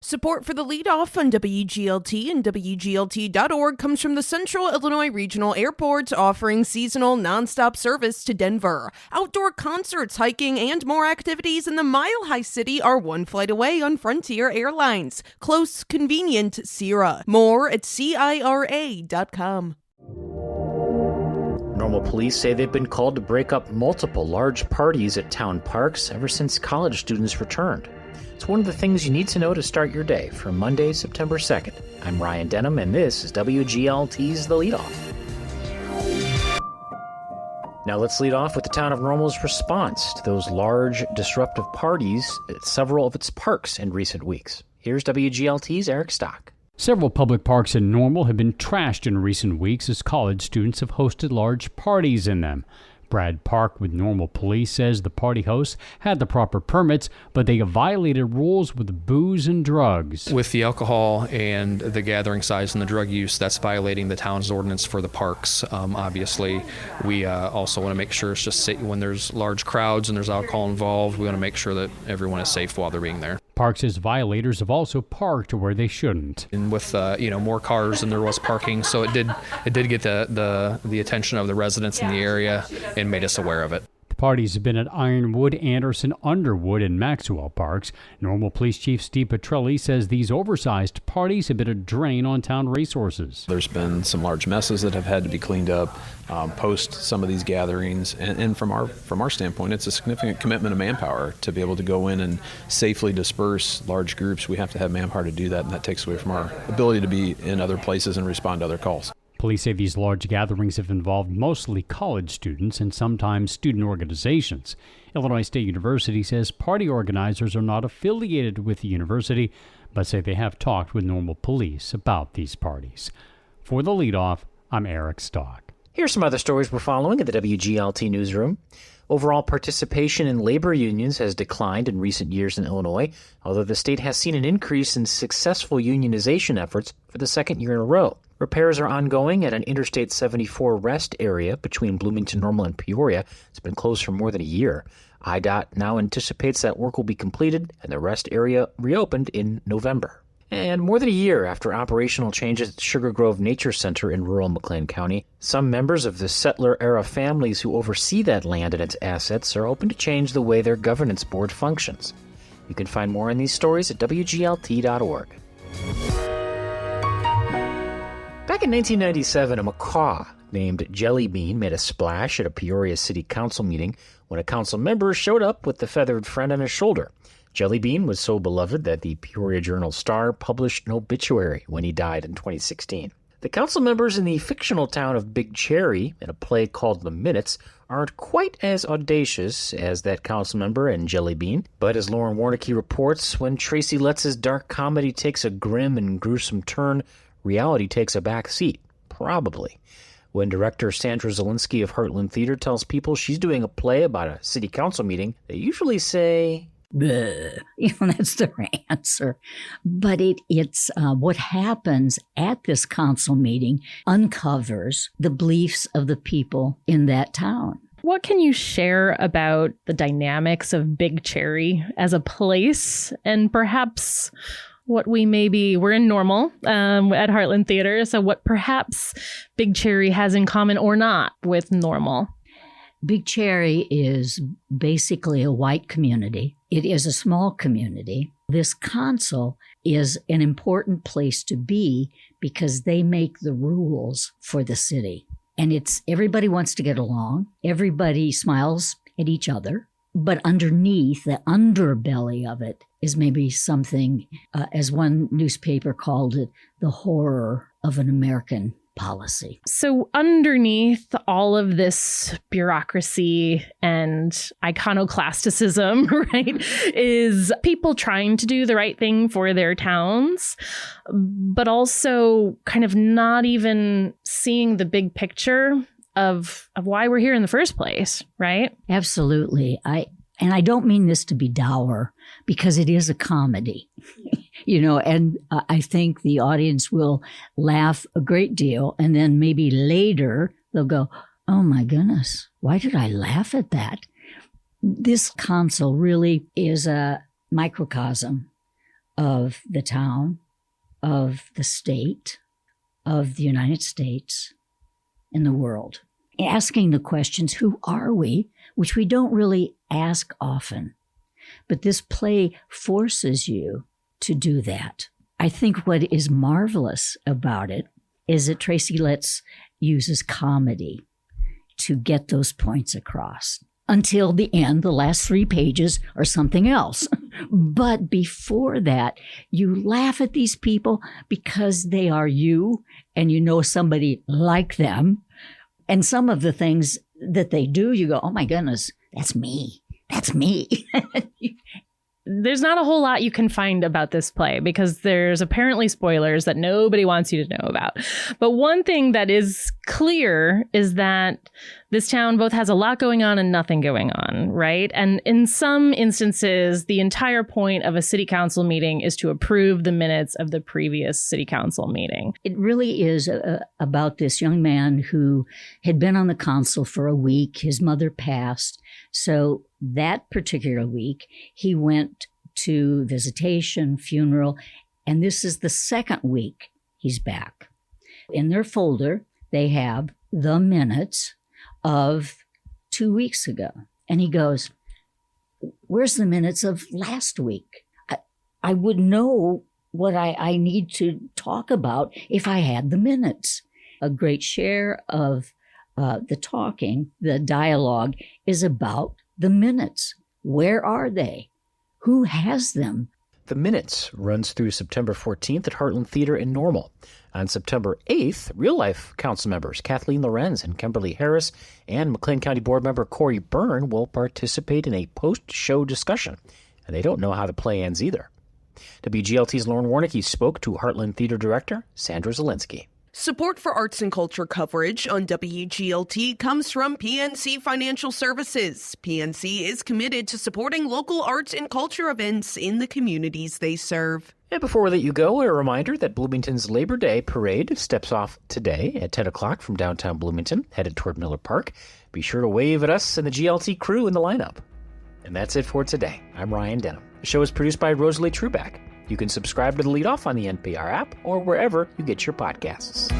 Support for the Leadoff on WGLT and WGLT.org comes from the Central Illinois Regional Airport, offering seasonal nonstop service to Denver. Outdoor concerts, hiking, and more activities in the Mile High City are one flight away on Frontier Airlines. Close, convenient, Sierra. More at CIRA.com. Normal police say they've been called to break up multiple large parties at town parks ever since college students returned. It's one of the things you need to know to start your day for Monday, September 2nd. I'm Ryan Denham, and this is WGLT's The Leadoff. Now let's lead off with the town of Normal's response to those large, disruptive parties at several of its parks in recent weeks. Here's WGLT's Eric Stock. Several public parks in Normal have been trashed in recent weeks as college students have hosted large parties in them. Brad Park with Normal Police says the party hosts had the proper permits, but they have violated rules with booze and drugs. With the alcohol and the gathering size and the drug use, that's violating the town's ordinance for the parks. Obviously, we also want to make sure it's just safe when there's large crowds and there's alcohol involved. We want to make sure that everyone is safe while they're being there. Park says violators have also parked where they shouldn't. And with more cars than there was parking, so it did get the attention of the residents in the area and made us aware of it. The parties have been at Ironwood, Anderson, Underwood, and Maxwell Parks. Normal Police Chief Steve Petrelli says these oversized parties have been a drain on town resources. There's been some large messes that have had to be cleaned up post some of these gatherings, and from our standpoint, it's a significant commitment of manpower to be able to go in and safely disperse large groups. We have to have manpower to do that, and that takes away from our ability to be in other places and respond to other calls. Police say these large gatherings have involved mostly college students and sometimes student organizations. Illinois State University says party organizers are not affiliated with the university, but say they have talked with Normal Police about these parties. For the Leadoff, I'm Eric Stock. Here's some other stories we're following at the WGLT newsroom. Overall participation in labor unions has declined in recent years in Illinois, although the state has seen an increase in successful unionization efforts for the second year in a row. Repairs are ongoing at an Interstate 74 rest area between Bloomington-Normal and Peoria. It's been closed for more than a year. IDOT now anticipates that work will be completed and the rest area reopened in November. And more than a year after operational changes at the Sugar Grove Nature Center in rural McLean County, some members of the settler-era families who oversee that land and its assets are open to change the way their governance board functions. You can find more on these stories at WGLT.org. Back in 1997, a macaw named Jelly Bean made a splash at a Peoria City Council meeting when a council member showed up with the feathered friend on his shoulder. Jelly Bean was so beloved that the Peoria Journal-Star published an obituary when he died in 2016. The council members in the fictional town of Big Cherry, in a play called The Minutes, aren't quite as audacious as that council member and Jelly Bean. But as Lauren Warnicki reports, when Tracy Letts' dark comedy takes a grim and gruesome turn, reality takes a back seat. Probably. When director Sandra Zielinski of Heartland Theater tells people she's doing a play about a city council meeting, they usually say, bleh. That's their answer. But it's what happens at this council meeting uncovers the beliefs of the people in that town. What can you share about the dynamics of Big Cherry as a place, and perhaps what we're in Normal at Heartland Theater, so what perhaps Big Cherry has in common or not with Normal? Big Cherry is basically a white community. It is a small community. This council is an important place to be because they make the rules for the city. And everybody wants to get along. Everybody smiles at each other. But underneath, the underbelly of it is maybe something, as one newspaper called it, the horror of an American policy. So underneath all of this bureaucracy and iconoclasticism, right, is people trying to do the right thing for their towns, but also kind of not even seeing the big picture of why we're here in the first place, right? Absolutely. I don't mean this to be dour, because it is a comedy, and I think the audience will laugh a great deal. And then maybe later they'll go, oh my goodness, why did I laugh at that? This council really is a microcosm of the town, of the state, of the United States, and the world. Asking the questions, who are we? Which we don't really ask often. But this play forces you to do that. I think what is marvelous about it is that Tracy Letts uses comedy to get those points across. Until the end, the last 3 pages are something else. But before that, you laugh at these people because they are you and you know somebody like them. And some of the things that they do, you go, oh my goodness, that's me. That's me. There's not a whole lot you can find about this play because there's apparently spoilers that nobody wants you to know about. But one thing that is clear is that this town both has a lot going on and nothing going on, right? And in some instances, the entire point of a city council meeting is to approve the minutes of the previous city council meeting. It really is about this young man who had been on the council for a week. His mother passed. So that particular week, he went to visitation, funeral, and this is the second week he's back. In their folder, they have the minutes of 2 weeks ago. And he goes, where's the minutes of last week? I would know what I need to talk about if I had the minutes. A great share of the talking, the dialogue, is about the minutes. Where are they? Who has them? The Minutes runs through September 14th at Heartland Theater in Normal. On September 8th, real-life council members Kathleen Lorenz and Kimberly Harris and McLean County Board member Corey Byrne will participate in a post-show discussion, and they don't know how the play ends either. WGLT's Lauren Warnicki spoke to Heartland Theater Director Sandra Zielinski. Support for arts and culture coverage on WGLT comes from PNC Financial Services. PNC is committed to supporting local arts and culture events in the communities they serve. And before we let you go, a reminder that Bloomington's Labor Day Parade steps off today at 10 o'clock from downtown Bloomington, headed toward Miller Park. Be sure to wave at us and the GLT crew in the lineup. And that's it for today. I'm Ryan Denham. The show is produced by Rosalie Truback. You can subscribe to the Leadoff on the NPR app or wherever you get your podcasts.